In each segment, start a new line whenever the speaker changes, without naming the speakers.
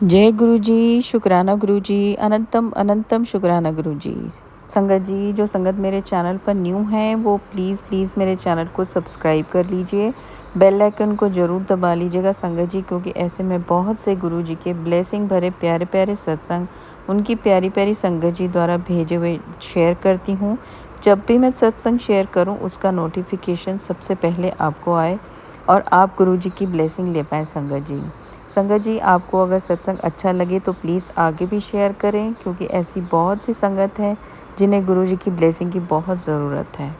जय गुरु जी, शुक्राना गुरु जी, अनंतम अनंतम शुक्राना गुरु जी। संगत जी, जो संगत मेरे चैनल पर न्यू हैं वो प्लीज़ प्लीज़ मेरे चैनल को सब्सक्राइब कर लीजिए, बेल आइकन को ज़रूर दबा लीजिएगा संगत जी, क्योंकि ऐसे में बहुत से गुरु जी के ब्लेसिंग भरे प्यारे प्यारे सत्संग उनकी प्यारी प्यारी संगत जी द्वारा भेजे हुए शेयर करती हूँ। जब भी मैं सत्संग शेयर करूँ उसका नोटिफिकेशन सबसे पहले आपको आए और आप गुरु जी की ब्लेसिंग ले पाएँ संगत जी। संगत जी, आपको अगर सत्संग अच्छा लगे तो प्लीज़ आगे भी शेयर करें, क्योंकि ऐसी बहुत सी संगत है जिन्हें गुरु जी की ब्लेसिंग की बहुत ज़रूरत है।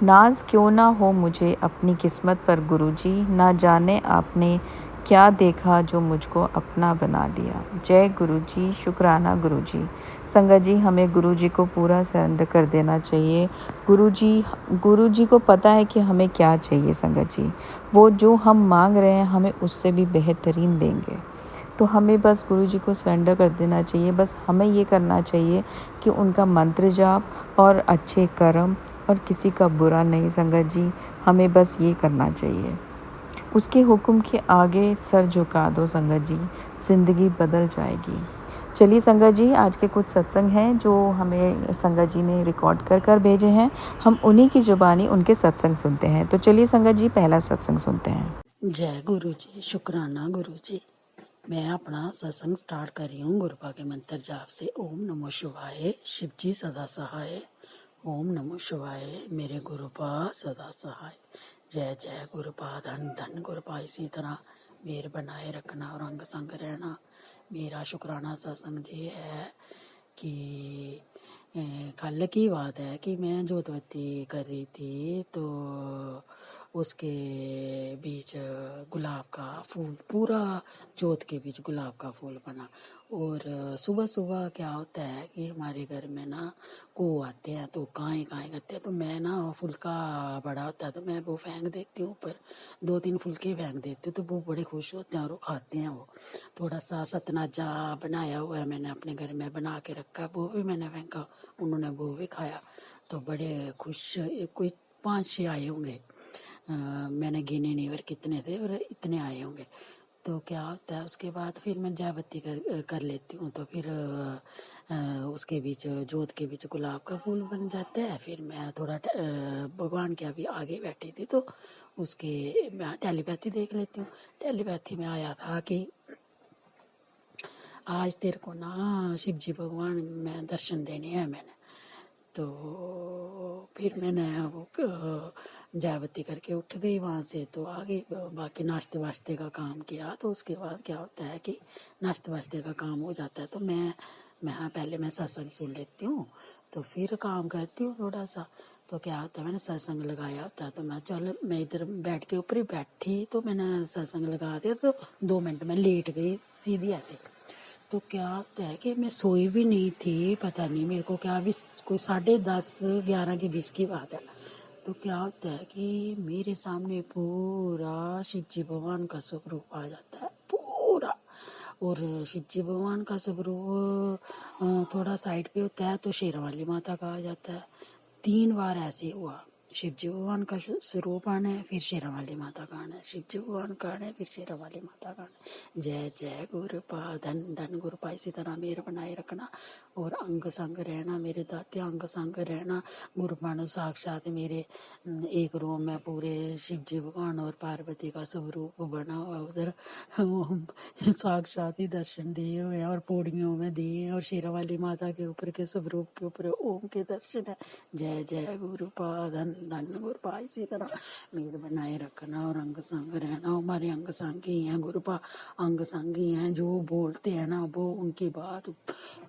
नाज क्यों ना हो मुझे अपनी किस्मत पर गुरु जी, ना जाने आपने क्या देखा जो मुझको अपना बना लिया। जय गुरु जी, शुक्राना गुरु जी। संगत जी, हमें गुरु जी को पूरा सरेंडर कर देना चाहिए। गुरु जी को पता है कि हमें क्या चाहिए संगत जी। वो जो हम मांग रहे हैं हमें उससे भी बेहतरीन देंगे। तो हमें बस गुरु जी को सरेंडर कर देना चाहिए। बस हमें ये करना चाहिए कि उनका मंत्र जाप और अच्छे कर्म और किसी का बुरा नहीं संगत जी, हमें बस ये करना चाहिए। उसके हुक्म के आगे सर झुका दो संगत जी, ज़िंदगी बदल जाएगी। चलिए संगत जी, आज के कुछ सत्संग हैं जो हमें संगत जी ने रिकॉर्ड कर कर भेजे हैं। हम उन्हीं की ज़ुबानी उनके सत्संग सुनते हैं। तो चलिए संगत जी, पहला सत्संग सुनते हैं।
जय गुरु जी, शुक्राना गुरु जी। मैं अपना सत्संग स्टार्ट कर रही हूँ गुरुपा के मंत्र जाप से। ओम नमो शिवाय, शिव जी सदा सहाय। ओम नमो शिवाय, मेरे गुरुपा सदा सहाय। जय जय गुरुपा, धन धन गुरुपा। इसी तरह मेर बनाए रखना और अंग संग रहना। मेरा शुक्राना सत्संग जी है कि कल की बात है कि मैं जोतवती कर रही थी, तो उसके बीच गुलाब का फूल, पूरा जोत के बीच गुलाब का फूल बना। और सुबह सुबह क्या होता है कि हमारे घर में ना को आते हैं तो काएँ काएँ करते हैं, तो मैं ना फुल्का बड़ा होता है तो मैं वो फेंक देती हूँ ऊपर, 2-3 फुल्के फेंक देती हूँ, तो वो बड़े खुश होते हैं और वो खाते हैं। वो थोड़ा सा सतनाजा बनाया हुआ है, मैंने अपने घर में बना के रखा है, वो भी मैंने फेंका, उन्होंने वो भी खाया, तो बड़े खुश। कोई 5-6 आए होंगे, मैंने गिने नहीं और कितने थे, और इतने आए होंगे। तो क्या होता है उसके बाद फिर मैं चाय बत्ती कर लेती हूँ, तो फिर उसके बीच जोत के बीच गुलाब का फूल बन जाता है। फिर मैं थोड़ा भगवान के अभी आगे बैठी थी तो उसके मैं टेलीपैथी देख लेती हूँ। टेलीपैथी में आया था कि आज तेरे को ना शिव जी भगवान में दर्शन देने हैं मैंने। तो फिर मैंने वो जागृति करके उठ गई वहाँ से, तो आगे बाकी नाश्ते वाश्ते का काम किया। तो उसके बाद क्या होता है कि नाश्ते वाश्ते का काम हो जाता है तो मैं पहले मैं सत्संग सुन लेती हूँ, तो फिर काम करती हूँ थोड़ा सा। तो क्या होता है, मैंने सत्संग लगाया होता है तो मैं इधर बैठ के ऊपर ही बैठी, तो मैंने सत्संग लगा दिया, तो 2 मिनट में लेट गई सीधी ऐसे। तो क्या होता है कि मैं सोई भी नहीं थी, पता नहीं मेरे को क्या, भी कोई 10:30-11 के बीच की बात है। तो क्या होता है कि मेरे सामने पूरा शिव जी भगवान का स्वरूप आ जाता है पूरा। और शिव जी भगवान का स्वरूप थोड़ा साइड पे होता है तो शेरावाली माता का आ जाता है। 3 बार ऐसे हुआ, शिव जी भगवान का स्वरूप आना है, फिर शेरावाली माता का आना है, शिव जी भगवान का आना है, फिर शेरावाली माता का आना है। जय जय गुरुपा, धन धन गुरुपा। इसी तरह मेर बनाए रखना और अंग संग रहना, मेरे दाते अंग संग रहना। गुरुपानु साक्षात मेरे एक रूम में पूरे शिव जी भगवान और पार्वती का स्वरूप बना हुआ, उधर साक्षात ही दर्शन दिए हुए हैं और पौड़ियों में दिए हैं, और शेरावाली माता के ऊपर के स्वरूप के ऊपर ओम के दर्शन है। जय जय गुरुपा, धन धन गुरुपा। इसी तरह मेर बनाए रखना और अंग संग रहना। हमारे अंग संग ही हैं गुरुपा, अंग संग ही हैं, जो बोलते हैं ना वो उनकी बात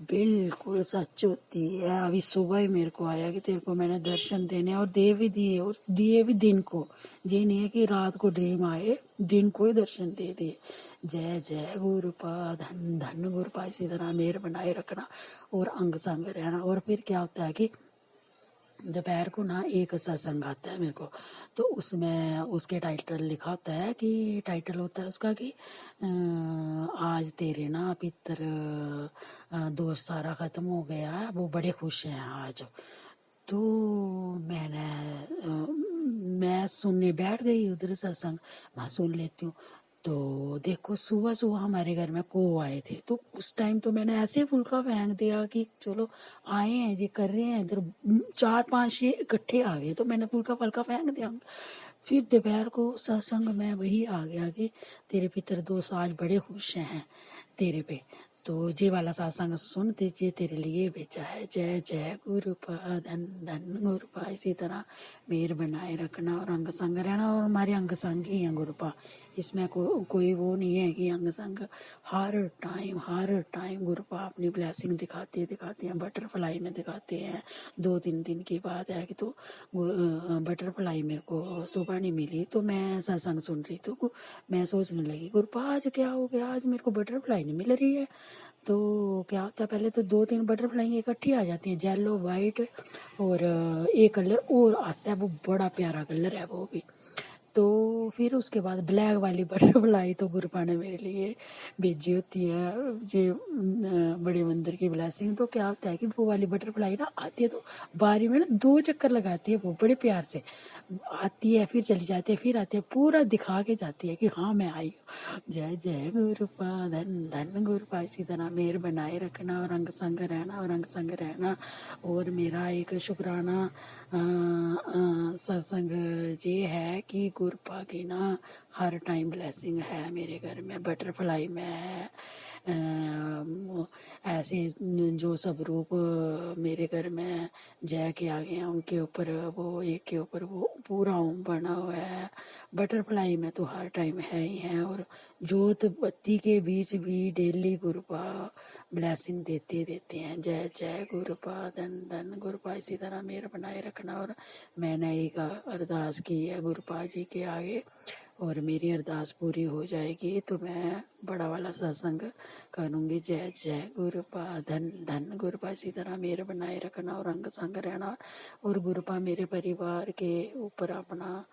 बिल्कुल सच होती है। अभी सुबह ही मेरे को आया कि तेरे को मैंने दर्शन देने, और दे भी दिए, और दिए भी दिन को। ये नहीं है कि रात को ड्रीम आए, दिन को ही दर्शन दे दिए। जय जय गुरुपा, धन धन गुरुपा। इसी तरह मेर बनाए रखना और अंग संग रहना। और फिर क्या होता है कि दोपहर को ना एक सत्संग आता है मेरे को, तो उसमें उसके टाइटल लिखा होता है कि टाइटल होता है उसका कि आज तेरे ना पितर दोस्त सारा ख़त्म हो गया है, वो बड़े खुश हैं आज। तो मैं सुनने बैठ गई उधर सत्संग, मैं सुन लेती हूँ। तो देखो सुबह सुबह हमारे घर में को आए थे, तो उस टाइम तो मैंने ऐसे फुल्का फेंक दिया कि चलो आए हैं जी कर रहे हैं, इधर 4-5-6 इकट्ठे आ गए तो मैंने फुल्का फल्का फेंक दिया। फिर दोपहर को सत्संग में वही आ गया कि तेरे पितर दोस्त आज बड़े खुश हैं तेरे पे, तो ये वाला सत्संग सुन दीजिए तेरे लिए भेजा है। जय जय गुरुपा, धन धन गुरुपा, इसी तरह मेर बनाए रखना और अंग संग रहना। और हमारे अंग संग ही हैं गुरुपा, इसमें कोई वो नहीं है कि अंग संग। हर टाइम गुरुपा अपनी ब्लेसिंग दिखाते हैं, बटरफ्लाई में दिखाते हैं। 2-3 दिन की बात है कि तो बटरफ्लाई मेरे को सुबह नहीं मिली, तो मैं सत्संग सुन रही तो मैं सोचने लगी गुरुपा आज क्या हो गया, आज मेरे को बटरफ्लाई नहीं मिल रही है। तो क्या होता है, पहले तो 2-3 बटरफ्लाई इकट्ठी आ जाती हैं, येलो वाइट और एक कलर और आता है, वो बड़ा प्यारा कलर है वो भी। तो फिर उसके बाद ब्लैक वाली बटरफ्लाई तो गुरुपा ने मेरे लिए भेजी होती है, ये बड़े मंदिर की ब्लेसिंग। तो क्या होता है कि वो वाली बटरफ्लाई ना आती है तो बारी में ना 2 चक्कर लगाती है, वो बड़े प्यार से आती है, फिर चली जाती है, फिर आती है, पूरा दिखा के जाती है कि हाँ मैं आई हूँ। जय जय गुरुपा, धन धन गुरुपा, इसी तरह मेर बनाए रखना और अंग संग रहना और अंग संग रहना। और मेरा एक शुक्राना सत्संग ये है कि गुरुपा की ना हर टाइम ब्लेसिंग है मेरे घर में, बटरफ्लाई में है। ऐसे जो सब रूप मेरे घर में जय के आ गए हैं उनके ऊपर वो एक के ऊपर वो पूरा ओम बना हुआ है। बटरफ्लाई में तो हर टाइम है ही है। और जोत बत्ती के बीच भी डेली गुरुपा ब्लेसिंग देते हैं। जय जय गुरुपा, धन धन गुरुपा, इसी तरह मेरा बनाए रखना। और मैंने एक अरदास की है गुरुपा जी के आगे, और मेरी अरदास पूरी हो जाएगी तो मैं बड़ा वाला सत्संग करूँगी। जय जय गुरुपा, धन धन गुरुपा, इसी तरह मेरे बनाए रखना और अंग संग रहना। और गुरुपा मेरे परिवार के ऊपर अपना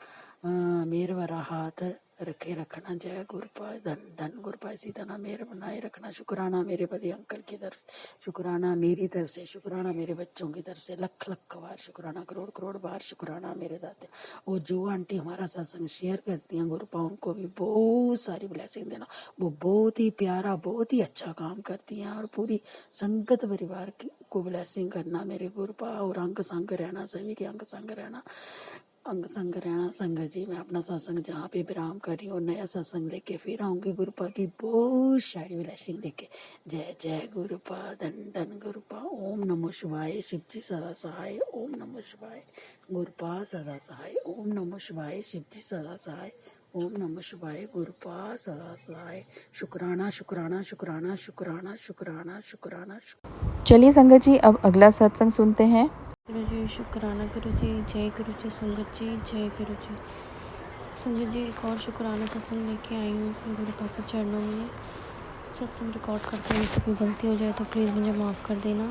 मेर भरा हाथ रखे रखना। जय गुरुपा, धन धन गुरुपा, इसी तरह मेरे बनाए रखना। शुक्राना मेरे पति अंकल की तरफ, शुक्राना मेरी तरफ से, शुक्राना मेरे बच्चों की तरफ से, लख लख बार शुक्राना, करोड़ करोड़ बार शुक्राना मेरे दाते। और जो आंटी हमारा सत्संग शेयर करती हैं गुरुपा, उनको भी बहुत सारी ब्लेसिंग देना। वो बहुत ही प्यारा, बहुत ही अच्छा काम करती हैं। और पूरी संगत परिवार को ब्लेसिंग करना मेरे गुरुपा। और अंग संग रहना, सभी के अंग संग रहना, अंग संग रहना। संगत जी मैं अपना सत्संग जहाँ पे विराम कर रही हूँ, नया सत्संग लेके फिर आऊँगी गुरुपा की बहुत सारी ब्लेसिंग लेके। जय जय गुरुपा, धन धन गुरुपा। ओम नमो शिवाय, शिव जी सदा सहाय। ओम नमो शिवाय, गुरुपा सदा सहाय। ओम नमो शिवाय, शिव जी सदा सहाय। ओम नमो शिवाय, गुरुपा सदा सहाय। शुक्राना शुक्राना शुक्राना शुक्राना शुक्राना शुक्राना।
चलिए संगत जी अब अगला सत्संग सुनते हैं।
गुरु जी शुक्राना, गुरु जी जय गुरु जी, संगत जी जय गुरु जी। संगत जी एक और शुक्राना सत्संग लेके आई हूँ गुरुपा के चरणों में। सत्संग रिकॉर्ड करते हुए कोई गलती हो जाए तो प्लीज़ मुझे माफ़ कर देना।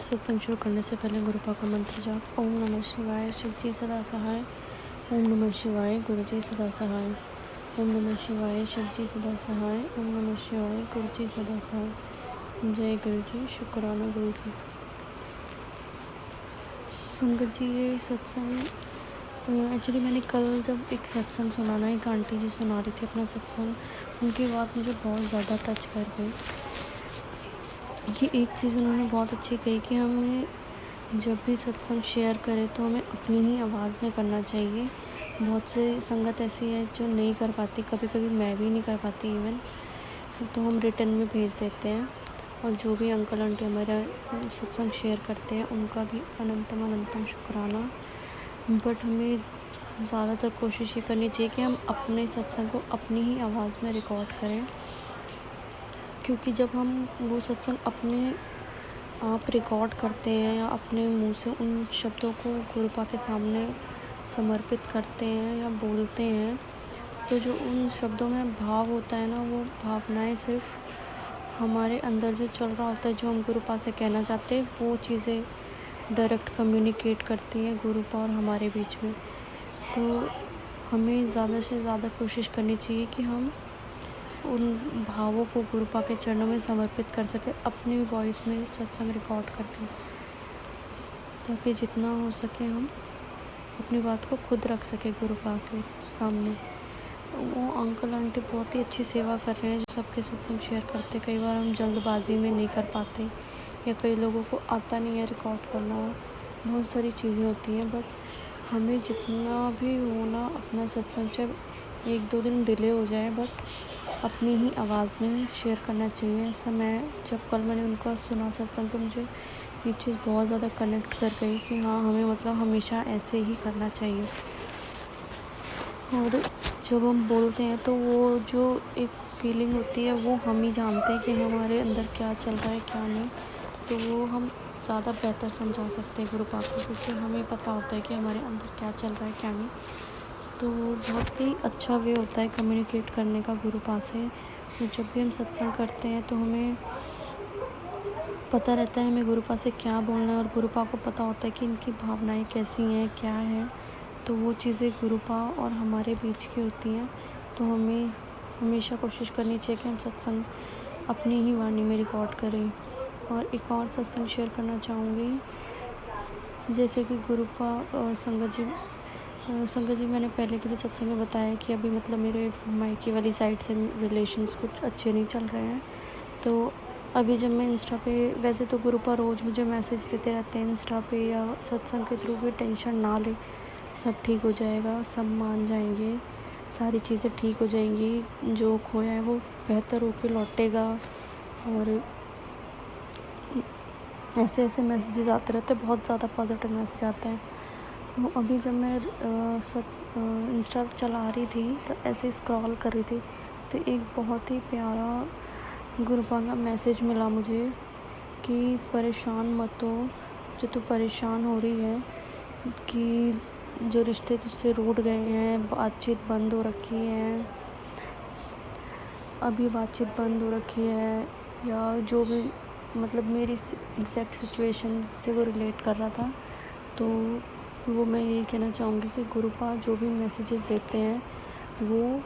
सत्संग शुरू करने से पहले गुरुपा का मंत्र जाप। ओम नमः शिवाय, शिव जी सदा सहाय। ओम नमः शिवाय, गुरु जी सदा सहाय। ओम नमः शिवाय, शिव जी सदा सहाय। ओम नमः शिवाय, गुरु जी सदा सहाय। जय गुरु जी, शुक्राना गुरु जी। संगत जी ये सत्संग एक्चुअली मैंने कल जब एक सत्संग सुना ना, एक आंटी जी सुना रही थी अपना सत्संग, उनकी बात मुझे बहुत ज़्यादा टच कर गई। कि एक चीज़ उन्होंने बहुत अच्छी कही कि हमें जब भी सत्संग शेयर करें तो हमें अपनी ही आवाज़ में करना चाहिए। बहुत से संगत ऐसी है जो नहीं कर पाती, कभी कभी मैं भी नहीं कर पाती इवन, तो हम रिटर्न में भेज देते हैं। और जो भी अंकल आंटी हमारा सत्संग शेयर करते हैं उनका भी अनंतम अनंतम शुक्राना। बट हमें ज़्यादातर कोशिश ये करनी चाहिए कि हम अपने सत्संग को अपनी ही आवाज़ में रिकॉर्ड करें, क्योंकि जब हम वो सत्संग अपने आप रिकॉर्ड करते हैं या अपने मुंह से उन शब्दों को गुरुपा के सामने समर्पित करते हैं या बोलते हैं, तो जो उन शब्दों में भाव होता है ना, वो भावनाएं सिर्फ हमारे अंदर जो चल रहा होता है, जो हम गुरुपा से कहना चाहते हैं, वो चीज़ें डायरेक्ट कम्युनिकेट करती हैं गुरुपा और हमारे बीच में। तो हमें ज़्यादा से ज़्यादा कोशिश करनी चाहिए कि हम उन भावों को गुरुपा के चरणों में समर्पित कर सकें अपनी वॉइस में सत्संग रिकॉर्ड करके, ताकि जितना हो सके हम अपनी बात को खुद रख सकें गुरुपा के सामने। वो अंकल आंटी बहुत ही अच्छी सेवा कर रहे हैं, जो सबके सत्संग शेयर करते हैं। कई बार हम जल्दबाजी में नहीं कर पाते, या कई लोगों को आता नहीं है रिकॉर्ड करना, बहुत सारी चीज़ें होती हैं। बट हमें जितना भी हो ना, अपना सत्संग चाहे 1-2 दिन डिले हो जाए, बट अपनी ही आवाज़ में शेयर करना चाहिए। ऐसा जब कल मैंने उनका सुना सत्संग, तो मुझे ये चीज़ बहुत ज़्यादा कनेक्ट कर गई कि हाँ, हमें मतलब हमेशा ऐसे ही करना चाहिए। और जब हम बोलते हैं तो वो जो एक फीलिंग होती है, वो हम ही जानते हैं कि हमारे अंदर क्या चल रहा है क्या नहीं। तो वो हम ज़्यादा बेहतर समझा सकते हैं गुरु पाक को, क्योंकि हमें पता होता है कि हमारे अंदर क्या चल रहा है क्या नहीं। तो बहुत ही अच्छा वे होता है कम्युनिकेट करने का गुरु पाक से। तो जब भी हम सत्संग करते हैं तो हमें पता रहता है हमें गुरु पाक से क्या बोलना है, और गुरु पाक को पता होता है कि इनकी भावनाएं कैसी हैं क्या है। तो वो चीज़ें गुरु पाक और हमारे बीच की होती हैं। तो हमें हमेशा कोशिश करनी चाहिए कि हम सत्संग अपनी ही वाणी में रिकॉर्ड करें। और एक और सत्संग शेयर करना चाहूँगी, जैसे कि गुरु पाक और संगत जी मैंने पहले के भी सत्संग में बताया कि अभी मतलब मेरे मायके वाली साइड से रिलेशंस कुछ अच्छे नहीं चल रहे हैं। तो अभी जब मैं इंस्टा पे, वैसे तो गुरु पाक रोज़ मुझे मैसेज देते रहते हैं इंस्टा पे या सत्संग के थ्रू भी, टेंशन ना ले, सब ठीक हो जाएगा, सब मान जाएंगे, सारी चीज़ें ठीक हो जाएंगी, जो खोया है वो बेहतर होके लौटेगा। और ऐसे ऐसे मैसेजेस आते रहते हैं, बहुत ज़्यादा पॉजिटिव मैसेज आते हैं। तो अभी जब मैं इंस्टा चला रही थी, तो ऐसे स्क्रॉल कर रही थी, तो एक बहुत ही प्यारा गुरु पाक का मैसेज मिला मुझे कि परेशान मत हो, जो तू परेशान हो रही है कि जो रिश्ते तुझसे रूठ गए हैं, बातचीत बंद हो रखी है, अभी बातचीत बंद हो रखी है, या जो भी मतलब मेरी एग्जैक्ट सिचुएशन से वो रिलेट कर रहा था। तो वो मैं यही कहना चाहूँगी कि गुरु पाक जो भी मैसेजेस देते हैं वो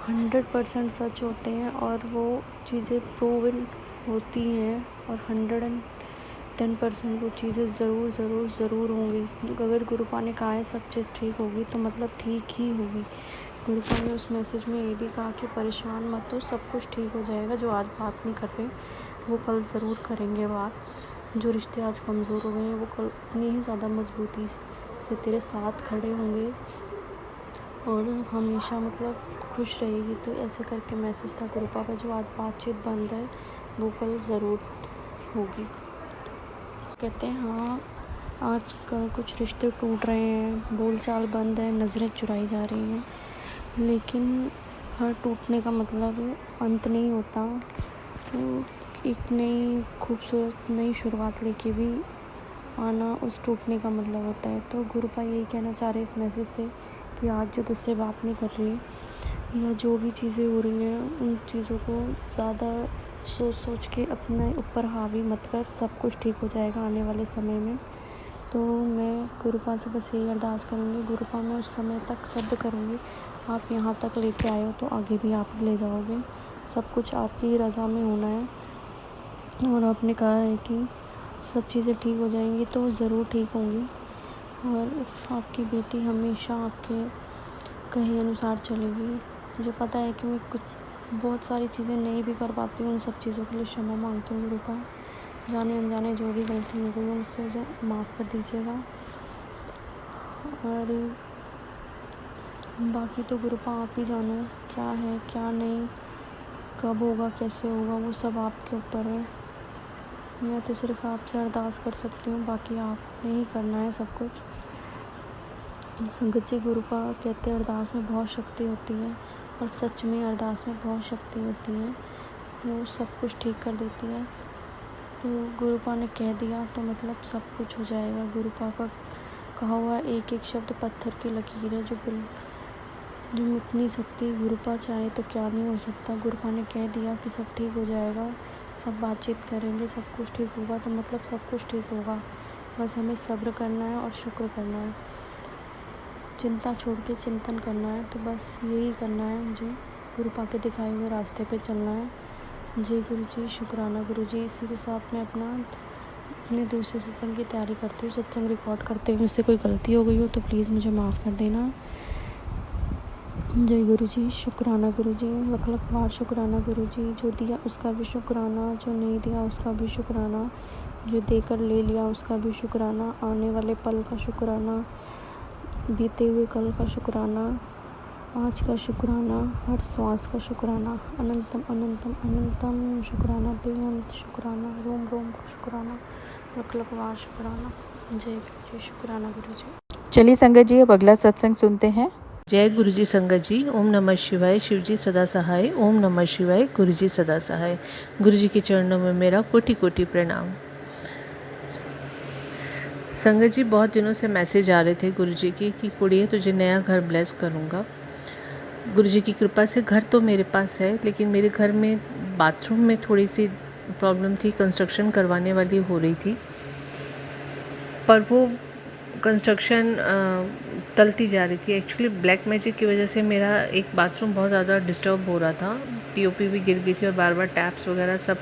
100% सच होते हैं, और वो चीज़ें प्रूवन होती हैं, और 110% वो चीज़ें ज़रूर होंगी। अगर गुरु पाक ने कहा है सब चीज़ ठीक होगी, तो मतलब ठीक ही होगी। गुरु पाक ने उस मैसेज में ये भी कहा कि परेशान मत हो, सब कुछ ठीक हो जाएगा। जो आज बात नहीं कर रहे वो कल ज़रूर करेंगे बात। जो रिश्ते आज कमज़ोर हो गए हैं वो कल इतनी ही ज़्यादा मजबूती से तेरे साथ खड़े होंगे, और हमेशा मतलब खुश रहेगी। तो ऐसे करके मैसेज था गुरु पाक का। जो आज बातचीत बंद है वो कल ज़रूर होगी। कहते हैं हाँ, आज कल कुछ रिश्ते टूट रहे हैं, बोलचाल बंद है, नज़रें चुराई जा रही हैं, लेकिन हर टूटने का मतलब अंत नहीं होता। तो एक नई खूबसूरत नई शुरुआत लेके भी आना उस टूटने का मतलब होता है। तो गुरु पाक यही कहना चाह रहे हैं इस मैसेज से कि आज जो तुझसे बात नहीं कर रही, या जो भी चीज़ें हो रही हैं, उन चीज़ों को ज़्यादा सोच के अपने ऊपर हावी मत कर, सब कुछ ठीक हो जाएगा आने वाले समय में। तो मैं गुरु पाक से बस यही अरदास करूँगी, गुरु पाक मैं उस समय तक सब्र करूँगी, आप यहाँ तक लेके आए हो तो आगे भी आप ले जाओगे, सब कुछ आपकी ही रज़ा में होना है। और आपने कहा है कि सब चीज़ें ठीक हो जाएंगी, तो ज़रूर ठीक होंगी। और आपकी बेटी हमेशा आपके कहे अनुसार चलेगी। मुझे पता है कि मैं कुछ बहुत सारी चीज़ें नहीं भी कर पाती हूँ, उन सब चीज़ों के लिए क्षमा मांगती हूँ गुरु पाक। जाने अनजाने जो भी गलती हो गई है मुझसे मुझे माफ़ कर दीजिएगा। और बाकी तो गुरु पाक आप ही जानो क्या है क्या नहीं, कब होगा कैसे होगा, वो सब आपके ऊपर है। मैं तो सिर्फ आपसे अरदास कर सकती हूँ, बाकी आपने ही करना है सब कुछ। संगत जी, गुरु पाक कहते हैं अरदास में बहुत शक्ति होती है, और सच में अरदास में बहुत शक्ति होती है, वो सब कुछ ठीक कर देती है। तो गुरु पाक ने कह दिया तो मतलब सब कुछ हो जाएगा। गुरु पाक का कहा हुआ एक एक शब्द पत्थर की लकीर है, जो मिट नहीं सकती। गुरु पाक चाहे तो क्या नहीं हो सकता। गुरु पाक ने कह दिया कि सब ठीक हो जाएगा, सब बातचीत करेंगे, सब कुछ ठीक होगा, तो मतलब सब कुछ ठीक होगा। बस हमें सब्र करना है और शुक्र करना है, चिंता छोड़ के चिंतन करना है। तो बस यही करना है मुझे, गुरु पाक के दिखाए हुए रास्ते पे चलना है। जय गुरु जी, शुक्राना गुरु जी। इसी के साथ मैं अपने दूसरे सत्संग की तैयारी करती हूँ। सत्संग रिकॉर्ड करते हुए मुझसे कोई गलती हो गई हो तो प्लीज़ मुझे माफ़ कर देना। जय गुरु जी, शुक्राना गुरु जी, लख लख बार शुक्राना गुरु जी। जो दिया उसका भी शुक्राना, जो नहीं दिया उसका भी शुक्राना, जो देकर ले लिया उसका भी शुक्राना, आने वाले पल का शुक्राना, बीते हुए कल का शुक्राना, आज का शुक्राना, हर श्वास का शुक्राना, अनंतम अनंतम अनंतम शुक्राना, बेअंत शुक्राना, रोम रोम का शुक्राना, लख लख बार शुक्राना। जय गुरु जी, शुक्राना गुरु जी।
चलिए संगत जी, अब अगला सत्संग सुनते हैं।
जय गुरु जी संगत जी। ओम नमः शिवाय। शिव जी सदा सहाय। ओम नमः शिवाय। गुरु जी सदा सहाय। गुरु जी के चरणों में मेरा कोटि कोटि प्रणाम। संगत जी, बहुत दिनों से मैसेज आ रहे थे गुरु जी की कि कुड़िए तुझे नया घर ब्लेस करूँगा। गुरु जी की कृपा से घर तो मेरे पास है, लेकिन मेरे घर में बाथरूम में थोड़ी सी प्रॉब्लम थी, कंस्ट्रक्शन करवाने वाली हो रही थी, पर वो कंस्ट्रक्शन टलती जा रही थी। एक्चुअली ब्लैक मैजिक की वजह से मेरा एक बाथरूम बहुत ज़्यादा डिस्टर्ब हो रहा था, पीओपी भी गिर गई थी और बार बार टैप्स वगैरह सब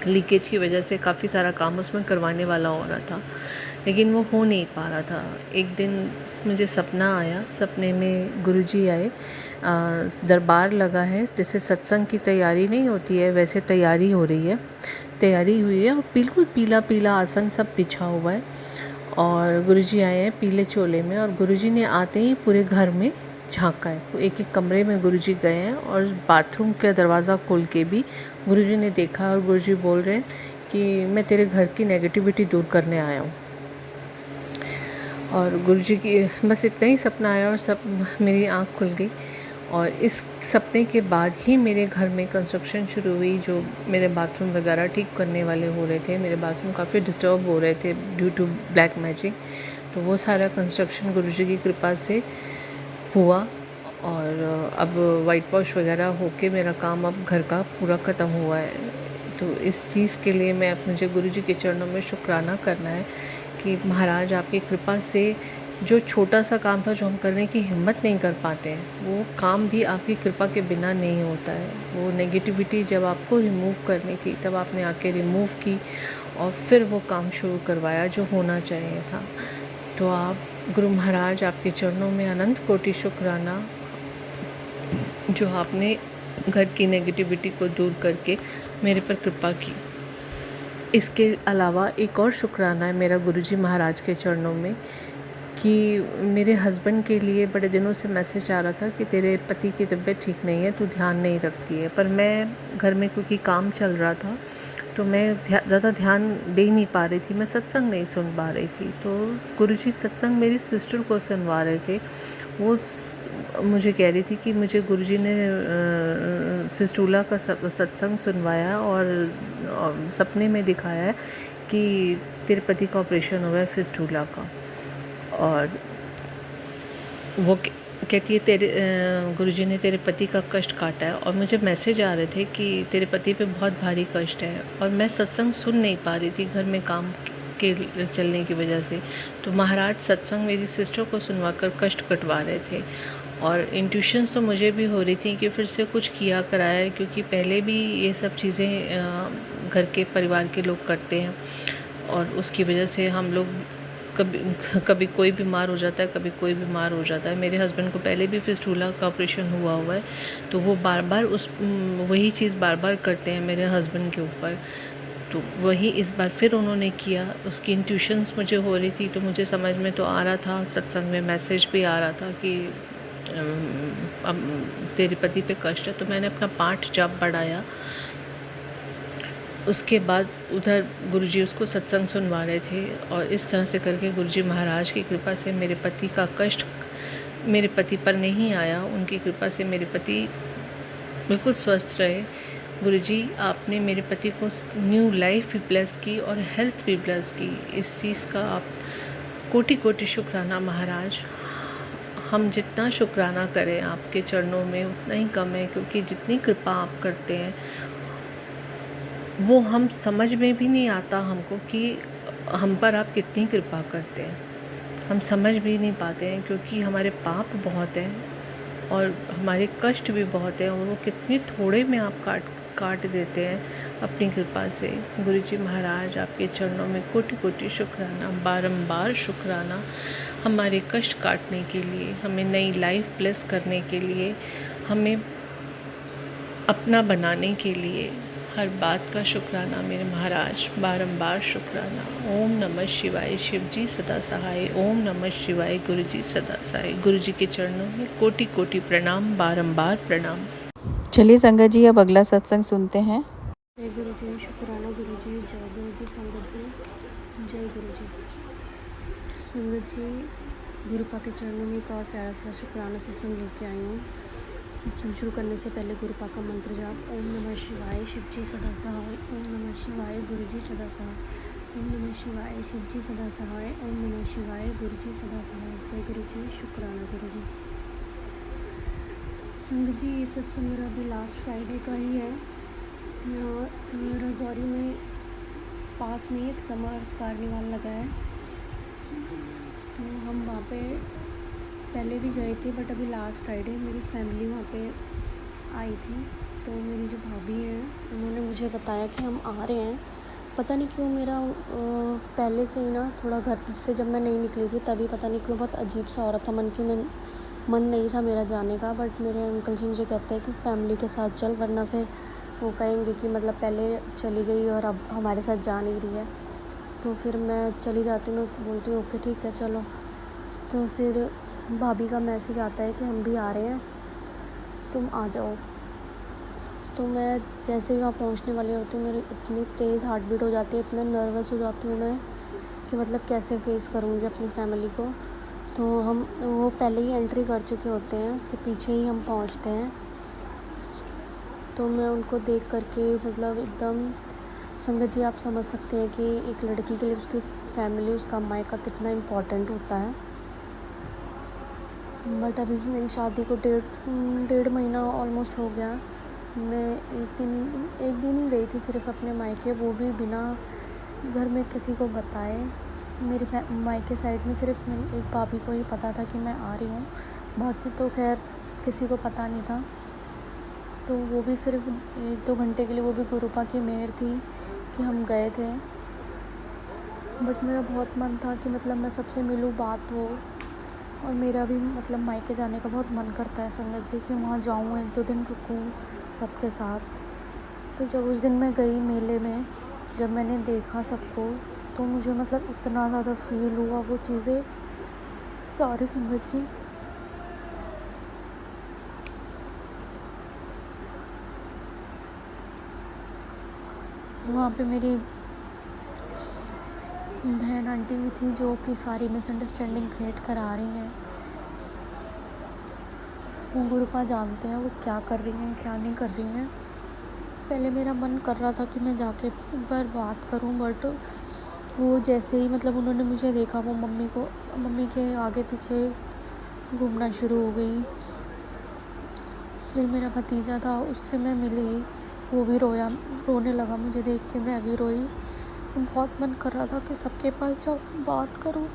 लीकेज की वजह से काफ़ी सारा काम उसमें करवाने वाला हो रहा था, लेकिन वो हो नहीं पा रहा था। एक दिन मुझे सपना आया, सपने में गुरुजी आए, दरबार लगा है, जैसे सत्संग की तैयारी नहीं होती है वैसे तैयारी हो रही है, तैयारी हुई है और बिल्कुल पीला पीला आसन सब बिछा हुआ है और गुरुजी आए हैं पीले चोले में। और गुरुजी ने आते ही पूरे घर में झांका है, एक एक कमरे में गुरुजी गए हैं और बाथरूम का दरवाज़ा खोल के भी गुरुजी ने देखा और गुरुजी बोल रहे हैं कि मैं तेरे घर की नेगेटिविटी दूर करने आया हूँ। और गुरुजी की बस इतना ही सपना आया और सब मेरी आँख खुल गई। और इस सपने के बाद ही मेरे घर में कंस्ट्रक्शन शुरू हुई, जो मेरे बाथरूम वगैरह ठीक करने वाले हो रहे थे। मेरे बाथरूम काफ़ी डिस्टर्ब हो रहे थे ड्यू टू ब्लैक मैजिक, तो वो सारा कंस्ट्रक्शन गुरुजी की कृपा से हुआ और अब वाइट वॉश वगैरह होके मेरा काम अब घर का पूरा ख़त्म हुआ है। तो इस चीज़ के लिए मुझे गुरुजी के चरणों में शुक्राना करना है कि महाराज आपकी कृपा से जो छोटा सा काम था जो हम करने की हिम्मत नहीं कर पाते हैं, वो काम भी आपकी कृपा के बिना नहीं होता है। वो नेगेटिविटी जब आपको रिमूव करनी थी तब आपने आके रिमूव की और फिर वो काम शुरू करवाया जो होना चाहिए था। तो आप गुरु महाराज, आपके चरणों में अनंत कोटि शुक्राना, जो आपने घर की नेगेटिविटी को दूर करके मेरे पर कृपा की। इसके अलावा एक और शुक्राना है मेरा गुरुजी महाराज के चरणों में कि मेरे हस्बैंड के लिए बड़े दिनों से मैसेज आ रहा था कि तेरे पति की तबीयत ठीक नहीं है, तू ध्यान नहीं रखती है। पर मैं घर में क्योंकि काम चल रहा था तो मैं ज़्यादा ध्यान दे नहीं पा रही थी, मैं सत्संग नहीं सुन पा रही थी। तो गुरुजी सत्संग मेरी सिस्टर को सुनवा रहे थे। वो मुझे कह रही थी कि मुझे गुरुजी ने फिस्टूला का सत्संग सुनवाया और सपने में दिखाया है कि तेरे पति का ऑपरेशन हुआ है फिस्टूला का। और वो कहती है तेरे गुरुजी ने तेरे पति का कष्ट काटा है। और मुझे मैसेज आ रहे थे कि तेरे पति पे बहुत भारी कष्ट है, और मैं सत्संग सुन नहीं पा रही थी घर में काम के चलने की वजह से। तो महाराज सत्संग मेरी सिस्टर को सुनवा कर कष्ट कटवा रहे थे। और इंट्यूशंस तो मुझे भी हो रही थी कि फिर से कुछ किया कराया है, क्योंकि पहले भी ये सब चीज़ें घर के परिवार के लोग करते हैं और उसकी वजह से हम लोग कभी कोई बीमार हो जाता है, कभी कोई बीमार हो जाता है। मेरे हस्बैंड को पहले भी फिस्टूला का ऑपरेशन हुआ है, तो वो बार बार वही चीज़ बार बार करते हैं मेरे हस्बैंड के ऊपर। तो वही इस बार फिर उन्होंने किया। उसकी इंट्यूशंस मुझे हो रही थी, तो मुझे समझ में तो आ रहा था, सत्संग में मैसेज भी आ रहा था कि अब तेरे पति पे कष्ट है। तो मैंने अपना पाठ जाप बढ़ाया। उसके बाद उधर गुरुजी उसको सत्संग सुनवा रहे थे और इस तरह से करके गुरुजी महाराज की कृपा से मेरे पति का कष्ट मेरे पति पर नहीं आया। उनकी कृपा से मेरे पति बिल्कुल स्वस्थ रहे। गुरुजी, आपने मेरे पति को न्यू लाइफ भी ब्लेस की और हेल्थ भी ब्लेस की। इस चीज़ का आप कोटि कोटि शुक्राना महाराज। हम जितना शुक्राना करें आपके चरणों में उतना ही कम है, क्योंकि जितनी कृपा आप करते हैं वो हम समझ में भी नहीं आता हमको कि हम पर आप कितनी कृपा करते हैं। हम समझ भी नहीं पाते हैं, क्योंकि हमारे पाप बहुत हैं और हमारे कष्ट भी बहुत हैं, और वो कितने थोड़े में आप काट देते हैं। अपनी कृपा से। गुरु जी महाराज आपके चरणों में कोटि कोटि शुक्राना, बारंबार शुक्राना, हमारे कष्ट काटने के लिए, हमें नई लाइफ ब्लेस करने के लिए, हमें अपना बनाने के लिए। हर बात का शुक्राना मेरे महाराज, बारंबार शुक्राना। ओम नमः शिवाय, शिव जी सदा सहाय। ओम नमः शिवाय, गुरु जी सदा सहाय। गुरु जी के चरणों में कोटि कोटि प्रणाम, बारंबार प्रणाम।
चलिए संगत जी, अब अगला सत्संग सुनते हैं।
जय गुरु जी, शुक्राना गुरु जी, जय गुरु जी। संगत जी, जय गुरु जी। संगत जी, गुरु पा के चरणों में एक और प्यारा सा शुक्राना सत्संग लेके आई हूँ। सत्संग शुरू करने से पहले गुरु पा का मंत्र जाप। ओम नमः शिवाय, शिव जी सदा सहाय। ओम नमः शिवाय, गुरु जी सदा सहाय। ओम नमः शिवाय, शिव जी सदा सहाय। ओम नमः शिवाय, गुरु जी सदा सहाय। जय गुरु जी, शुक्राना गुरु जी। संगत जी, ये सत्संग मेरा अभी लास्ट फ्राइडे का ही है। यहाँ रजौरी में पास में एक समर कार्निवाल लगा है, तो हम वहाँ पे पहले भी गए थे, बट अभी लास्ट फ्राइडे मेरी फैमिली वहाँ पे आई थी। तो मेरी जो भाभी हैं उन्होंने मुझे बताया कि हम आ रहे हैं। पता नहीं क्यों मेरा पहले से ही ना थोड़ा घर से जब मैं नहीं निकली थी तभी पता नहीं क्यों बहुत अजीब सा हो रहा था मन, की मन नहीं था मेरा जाने का। बट मेरे अंकल जी मुझे कहते हैं कि फैमिली के साथ चल, वरना फिर वो कहेंगे कि मतलब पहले चली गई और अब हमारे साथ जा नहीं रही है। तो फिर मैं चली जाती हूँ, मैं बोलती हूँ ओके ठीक है चलो। तो फिर भाभी का मैसेज आता है कि हम भी आ रहे हैं, तुम आ जाओ। तो मैं जैसे ही वहाँ पहुँचने वाली होती हूँ, मेरी इतनी तेज़ हार्ट बीट हो जाती है, इतने नर्वस हो जाती हूँ मैं कि मतलब कैसे फेस करूँगी अपनी फैमिली को। तो वो पहले ही एंट्री कर चुके होते हैं, उसके पीछे ही हम पहुँचते हैं। तो मैं उनको देख करके मतलब एकदम, संगत जी आप समझ सकते हैं कि एक लड़की के लिए उसकी फैमिली, उसका मायका कितना इम्पोर्टेंट होता है। बट अभी मेरी शादी को डेढ़ महीना ऑलमोस्ट हो गया। मैं एक दिन ही गई थी सिर्फ अपने मायके, वो भी बिना घर में किसी को बताए। मेरी मायके साइड में सिर्फ मेरी एक भाभी को ही पता था कि मैं आ रही हूँ, बाकी तो खैर किसी को पता नहीं था। तो वो भी सिर्फ 1-2 घंटे के लिए, वो भी गुरुपा की मेहर थी कि हम गए थे। बट मेरा बहुत मन था कि मतलब मैं सबसे मिलूँ, बात हो। और मेरा भी मतलब मायके जाने का बहुत मन करता है संगत जी, कि वहाँ जाऊँ, 1-2 दिन रुकूँ सबके साथ। तो जब उस दिन मैं गई मेले में, जब मैंने देखा सबको, तो मुझे मतलब इतना ज़्यादा फील हुआ वो चीज़ें सारी संगत जी। वहाँ पे मेरी बहन आंटी भी थी जो कि सारी मिसअंडरस्टैंडिंग क्रिएट करा रही हैं। वो गुरुपा जानते हैं वो क्या कर रही हैं क्या नहीं कर रही हैं। पहले मेरा मन कर रहा था कि मैं जाके एक बार बात करूं, बट वो जैसे ही मतलब उन्होंने मुझे देखा, वो मम्मी के आगे पीछे घूमना शुरू हो गई। फिर मेरा भतीजा था, उससे मैं मिली, वो भी रोने लगा मुझे देख के, मैं भी रोई। तो बहुत मन कर रहा था कि सबके पास जाऊँ, बात करूँ।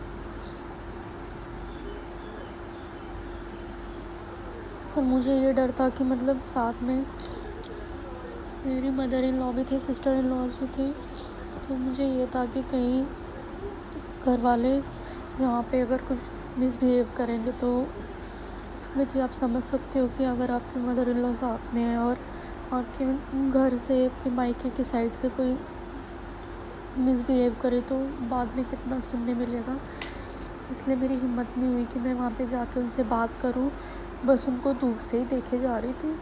पर मुझे ये डर था कि मतलब साथ में मेरी मदर इन लॉ भी थी, सिस्टर इन लॉ भी थी। तो मुझे ये था कि कहीं घर वाले यहाँ पे अगर कुछ मिसबिहेव करेंगे तो संगत जी आप समझ सकते हो कि अगर आपकी मदर इन लॉ साथ में है और आपके घर से, आपके मायके की साइड से कोई मिसबिहेव करे तो बाद में कितना सुनने मिलेगा। इसलिए मेरी हिम्मत नहीं हुई कि मैं वहाँ पे जाके उनसे बात करूँ, बस उनको दूर से ही देखे जा रही थी।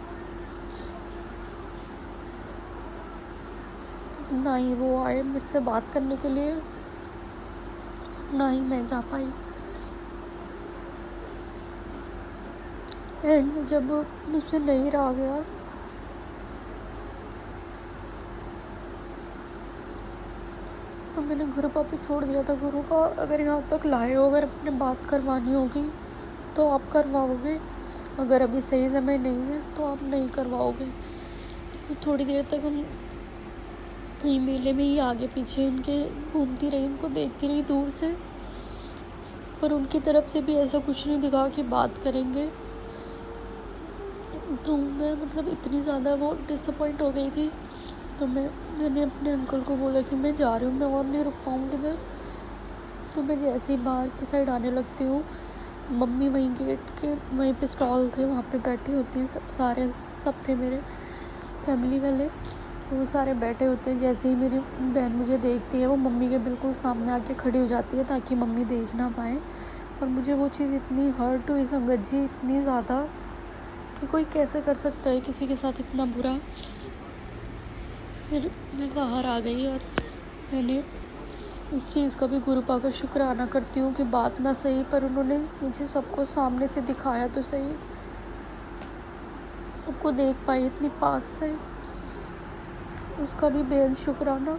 ना ही वो आए मेरे से बात करने के लिए, ना ही मैं जा पाई। एंड में जब मुझसे नहीं रहा गया, तो मैंने गुरुपा पे छोड़ दिया था। गुरुपा अगर यहाँ तक लाए हो, अगर अपने बात करवानी होगी तो आप करवाओगे, अगर अभी सही समय नहीं है तो आप नहीं करवाओगे। फिर थोड़ी देर तक हम वहीं मेले में ही आगे पीछे इनके घूमती रही, उनको देखती रही दूर से, पर उनकी तरफ से भी ऐसा कुछ नहीं दिखा कि बात करेंगे। तो मैं मतलब इतनी ज़्यादा वो डिसअपॉइंट हो गई थी। तो मैंने अपने अंकल को बोला कि मैं जा रही हूँ, मैं और नहीं रुक पाऊँगी इधर। तो मैं जैसे ही बाहर की साइड आने लगती हूँ, मम्मी वहीं गेट के वहीं पे स्टॉल थे, वहाँ पे बैठी होती हैं, सब थे मेरे फैमिली वाले। तो वो सारे बैठे होते हैं। जैसे ही मेरी बहन मुझे देखती है, वो मम्मी के बिल्कुल सामने आके खड़ी हो जाती है ताकि मम्मी देख ना पाए। और मुझे वो चीज़ इतनी हर्ट हुई संगत जी, इतनी ज़्यादा, कि कोई कैसे कर सकता है किसी के साथ इतना बुरा। फिर मैं बाहर आ गई और मैंने उस चीज़ का भी गुरुपा का शुक्राना करती हूँ कि बात ना सही, पर उन्होंने मुझे सबको सामने से दिखाया तो सही, सबको देख पाई इतनी पास से, उसका भी बेहद शुक्राना।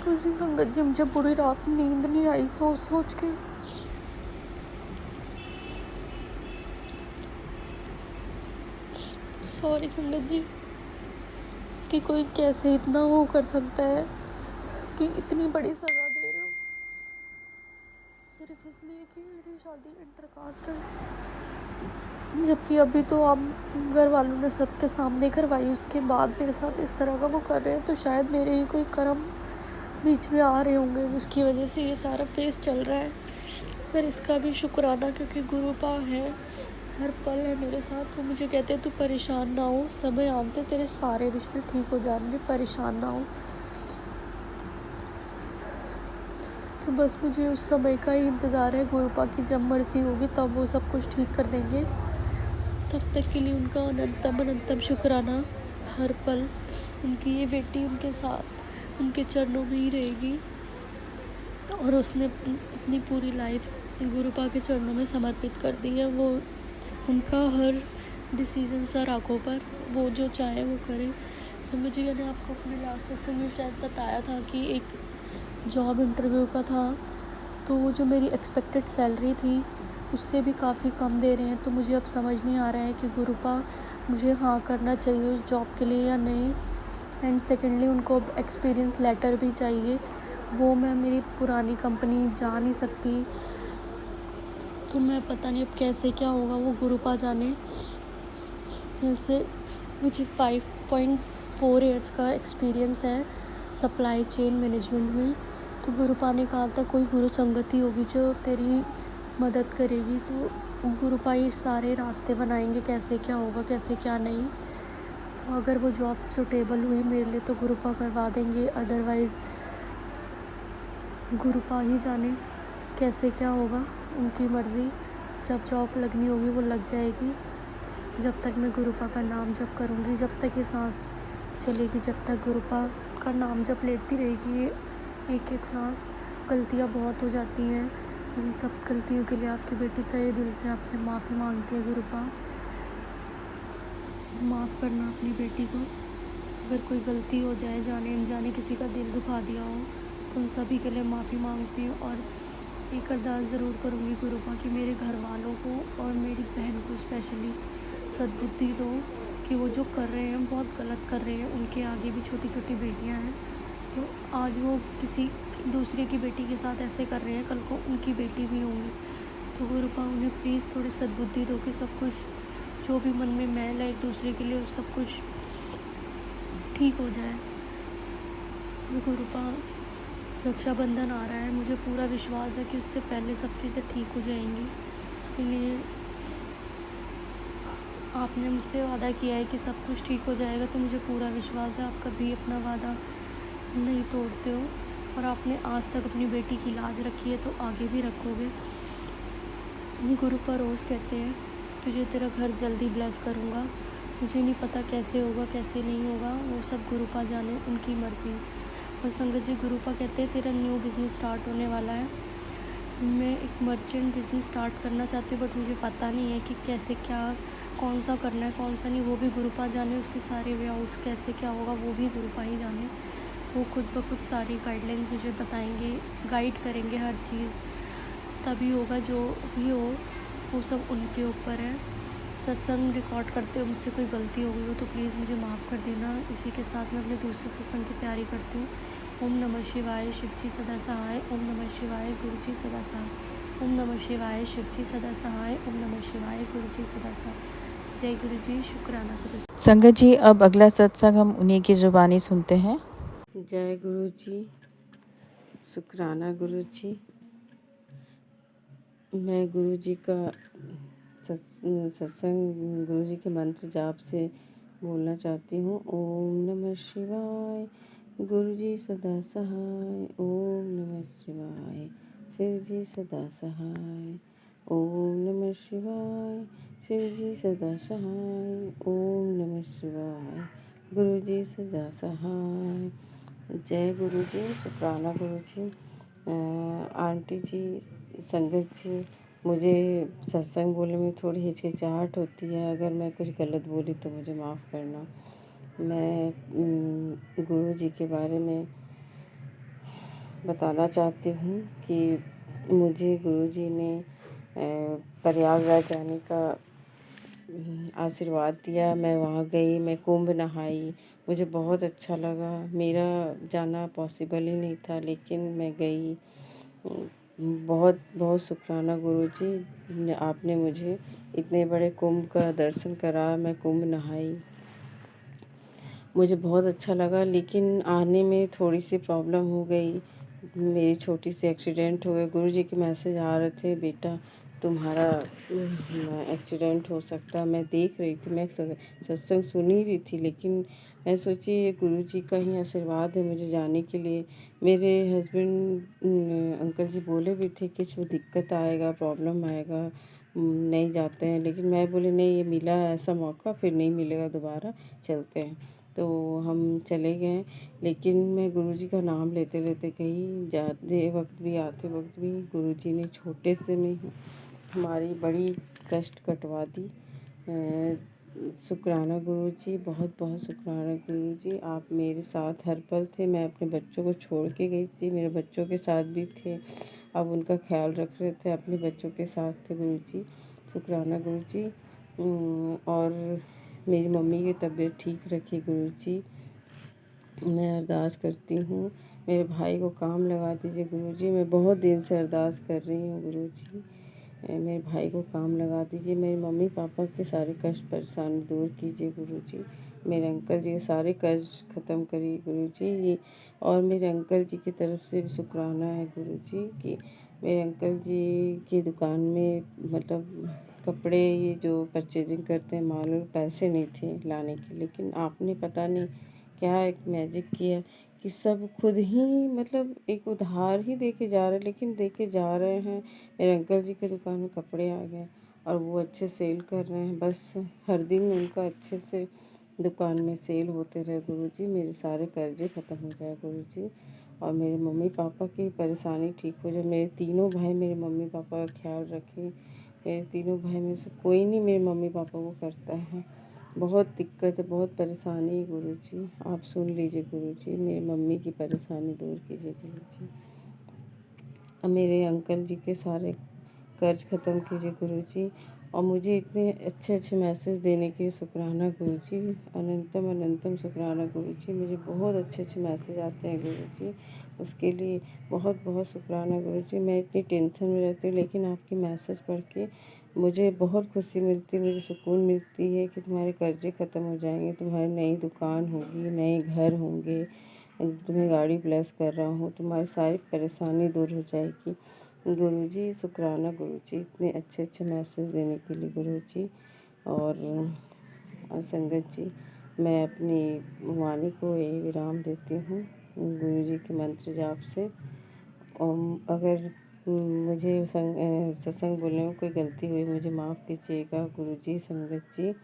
उस दिन संगत जी मुझे पूरी रात नींद नहीं आई सोच सोच के। सॉरी संगत जी कि कोई कैसे इतना वो कर सकता है कि इतनी बड़ी सज़ा दे रहे हो सिर्फ इसलिए कि मेरी शादी इंटरकास्ट है। जबकि अभी तो आप घर वालों ने सबके सामने करवाई, उसके बाद मेरे साथ इस तरह का वो कर रहे हैं। तो शायद मेरे ही कोई कर्म बीच में आ रहे होंगे जिसकी वजह से ये सारा फेस चल रहा है। पर इसका भी शुक्राना, क्योंकि गुरुपा है, हर पल है मेरे साथ। वो मुझे कहते तू परेशान ना हो, समय आते तेरे सारे रिश्ते ठीक हो जाएंगे, परेशान ना हो। तो बस मुझे उस समय का ही इंतज़ार है, गुरुपा की जब मर्जी होगी तब वो सब कुछ ठीक कर देंगे। तब तक के लिए उनका अनंतम अनंतम शुक्राना। हर पल उनकी ये बेटी उनके साथ उनके चरणों में ही रहेगी, और उसने अपनी पूरी लाइफ गुरुपा के चरणों में समर्पित कर दी है। वो उनका हर डिसीज़न सर आँखों पर, वो जो चाहे वो करें। संगत जी, मैंने आपको अपने लास्ट सेशन में शायद बताया था कि एक जॉब इंटरव्यू का था, तो वो जो मेरी एक्सपेक्टेड सैलरी थी उससे भी काफ़ी कम दे रहे हैं। तो मुझे अब समझ नहीं आ रहा है कि गुरुपा मुझे हाँ करना चाहिए उस जॉब के लिए या नहीं। एंड सेकेंडली उनको अब एक्सपीरियंस लेटर भी चाहिए, वो मैं मेरी पुरानी कंपनी जा नहीं सकती। तो मैं पता नहीं अब कैसे क्या होगा, वो गुरुपा जाने। जैसे मुझे 5.4 ईयर्स का एक्सपीरियंस है सप्लाई चेन मैनेजमेंट में। तो गुरुपा ने कहा था कोई गुरु संगति होगी जो तेरी मदद करेगी, तो गुरुपा ही सारे रास्ते बनाएंगे कैसे क्या होगा कैसे क्या नहीं। तो अगर वो जॉब सुटेबल हुई मेरे लिए तो गुरुपा करवा देंगे, अदरवाइज़ गुरुपा ही जाने कैसे क्या होगा, उनकी मर्ज़ी। जब जॉब लगनी होगी वो लग जाएगी। जब तक मैं गुरुपा का नाम जप करूँगी, जब तक ये सांस चलेगी, जब तक गुरुपा का नाम जप लेती रहेगी, एक एक सांस। गलतियाँ बहुत हो जाती हैं, उन सब गलतियों के लिए आपकी बेटी तहे दिल से आपसे माफ़ी मांगती है। गुरुपा, माफ़ करना अपनी बेटी को। अगर कोई गलती हो जाए, जाने अनजाने किसी का दिल दुखा दिया हो, तो उन सभी के लिए माफ़ी मांगती हूँ। और एक अरदास ज़रूर करूँगी गुरुपा कि मेरे घर वालों को और मेरी बहन को स्पेशली सद्बुद्धि दो कि वो जो कर रहे हैं बहुत गलत कर रहे हैं। उनके आगे भी छोटी छोटी बेटियां हैं, तो आज वो किसी दूसरे की बेटी के साथ ऐसे कर रहे हैं, कल को उनकी बेटी भी होंगी। तो गुरुपा उन्हें प्लीज़ थोड़ी सद्बुद्धि दो कि सब कुछ जो भी मन में मैल है एक दूसरे के लिए सब कुछ ठीक हो जाए। गुरुपा, रक्षाबंधन आ रहा है, मुझे पूरा विश्वास है कि उससे पहले सब चीज़ें ठीक हो जाएंगी। इसके लिए आपने मुझसे वादा किया है कि सब कुछ ठीक हो जाएगा, तो मुझे पूरा विश्वास है आप कभी अपना वादा नहीं तोड़ते हो, और आपने आज तक अपनी बेटी की लाज रखी है तो आगे भी रखोगे। गुरुपा रोज़ कहते हैं तुझे तेरा घर जल्दी ब्लेस करूँगा। मुझे नहीं पता कैसे होगा कैसे नहीं होगा, वो सब गुरुपा जाने, उनकी मर्ज़ी। और संगत जी, गुरुपा कहते हैं तेरा न्यू बिज़नेस स्टार्ट होने वाला है। मैं एक मर्चेंट बिज़नेस स्टार्ट करना चाहती हूँ, बट मुझे पता नहीं है कि कैसे क्या, कौन सा करना है कौन सा नहीं, वो भी गुरुपा जाने। उसके सारे वे आउट्स कैसे क्या होगा वो भी गुरुपा ही जाने। वो खुद ब खुद सारी गाइडलाइन मुझे बताएंगे, गाइड करेंगे हर चीज़, तभी होगा जो भी हो, वो सब उनके ऊपर है। सत्संग रिकॉर्ड करते हुए मुझसे कोई गलती हो गई हो तो प्लीज़ मुझे माफ़ कर देना। इसी के साथ मैं अपने दूसरे सत्संग की तैयारी करती हूँ। ओम नमः शिवाय, शिव जी सदा सहाय। ओम नमः शिवाय, गुरु जी सदा सहाय। ओम नमः शिवाय, शिव जी सदा सहाय। ओम नमः शिवाय, गुरु जी सदा सहाय। जय गुरु जी, शुक्राना गुरु जी।
संगत जी, अब अगला सत्संग हम उन्हीं की ज़ुबानी सुनते हैं।
जय गुरु जी, शुक्राना गुरु जी। मैं गुरु जी का सत्संग गुरु जी के मंत्र जाप से बोलना चाहती हूँ। ओम नमः शिवाय, गुरु जी सदा सहाय। ओम नमः शिवाय, शिव जी सदा सहाय। ओम नमः शिवाय, शिव जी सदा सहाय। ओम नमः शिवाय, गुरु जी सदा सहाय। जय गुरु जी, शुक्राना गुरु जी। आंटी जी, संगत जी, मुझे सत्संग बोलने में थोड़ी हिचकिचाहट होती है। अगर मैं कुछ गलत बोली तो मुझे माफ़ करना। मैं गुरु जी के बारे में बताना चाहती हूँ कि मुझे गुरु जी ने प्रयागराज जाने का आशीर्वाद दिया। मैं वहाँ गई, मैं कुंभ नहाई, मुझे बहुत अच्छा लगा। मेरा जाना पॉसिबल ही नहीं था, लेकिन मैं गई। बहुत बहुत शुक्राना गुरु जी, आपने मुझे इतने बड़े कुंभ का दर्शन करा। मैं कुंभ नहाई, मुझे बहुत अच्छा लगा। लेकिन आने में थोड़ी सी प्रॉब्लम हो गई, मेरी छोटी सी एक्सीडेंट हो गई। गुरु जी के मैसेज आ रहे थे, बेटा तुम्हारा एक्सीडेंट हो सकता। मैं देख रही थी, मैं सत्संग सुनी भी थी, लेकिन मैं सोची ये गुरु जी का ही आशीर्वाद है मुझे जाने के लिए। मेरे हस्बैंड अंकल जी बोले भी थे कि कुछ दिक्कत आएगा, प्रॉब्लम आएगा, नहीं जाते हैं। लेकिन मैं बोली नहीं, ये मिला है ऐसा मौका, फिर नहीं मिलेगा दोबारा, चलते हैं। तो हम चले गए। लेकिन मैं गुरुजी का नाम लेते लेते गई, जाते वक्त भी आते वक्त भी। गुरुजी ने छोटे से में हमारी बड़ी कष्ट कटवा दी। शुक्राना गुरुजी, बहुत बहुत शुक्राना गुरुजी, आप मेरे साथ हर पल थे। मैं अपने बच्चों को छोड़ के गई थी, मेरे बच्चों के साथ भी थे, आप उनका ख्याल रख रहे थे, अपने बच्चों के साथ थे गुरुजी। शुक्राना गुरुजी। और मेरी मम्मी की तबीयत ठीक रखी गुरुजी। मैं अरदास करती हूँ, मेरे भाई को काम लगा दीजिए गुरुजी। मैं बहुत दिन से अरदास कर रही हूँ गुरुजी, मेरे भाई को काम लगा दीजिए। मेरे मम्मी पापा के सारे कष्ट परेशानी दूर कीजिए गुरुजी। मेरे अंकल जी के सारे कर्ज ख़त्म करिए गुरुजी। और मेरे अंकल जी की तरफ से भी शुक्राना है गुरुजी कि मेरे अंकल जी की दुकान में मतलब कपड़े ये जो परचेजिंग करते हैं माल, पैसे नहीं थे लाने के, लेकिन आपने पता नहीं क्या एक मैजिक किया कि सब खुद ही मतलब एक उधार ही दे के जा रहे, लेकिन दे के जा रहे हैं। मेरे अंकल जी की दुकान में कपड़े आ गए और वो अच्छे सेल कर रहे हैं। बस हर दिन उनका अच्छे से दुकान में सेल होते रहे गुरुजी। मेरे सारे कर्जे ख़त्म हो जाए गुरुजी, और मेरे मम्मी पापा की परेशानी ठीक हो जाए। मेरे तीनों भाई मेरे मम्मी पापा का ख्याल रखें। मेरे तीनों भाई में से कोई नहीं मेरे मम्मी पापा को करता है। बहुत दिक्कत है, बहुत परेशानी है गुरुजी, आप सुन लीजिए गुरुजी, मेरी मम्मी की परेशानी दूर कीजिए गुरुजी। अब मेरे अंकल जी के सारे कर्ज ख़त्म कीजिए गुरुजी। और मुझे इतने अच्छे अच्छे मैसेज देने के लिए शुक्राना गुरुजी, अनंतम अनंतम शुक्राना गुरुजी। मुझे बहुत अच्छे अच्छे मैसेज आते हैं गुरुजी, उसके लिए बहुत बहुत शुक्राना गुरुजी। मैं इतनी टेंशन में रहती हूँ, लेकिन आपकी मैसेज पढ़ के मुझे बहुत खुशी मिलती है, मुझे सुकून मिलती है कि तुम्हारे कर्जे ख़त्म हो जाएंगे, तुम्हारी नई दुकान होगी, नए घर होंगे, तुम्हें गाड़ी ब्लेस कर रहा हूँ, तुम्हारी सारी परेशानी दूर हो जाएगी गुरुजी। शुक्राना गुरुजी, इतने अच्छे अच्छे मैसेज देने के लिए गुरुजी। और संगत जी, मैं अपनी वाणी को यही विराम देती हूँ गुरुजी के मंत्र जाप से। अगर मुझे सत्संग बोलने में कोई गलती हुई मुझे माफ़ कीजिएगा गुरुजी। संगत जी,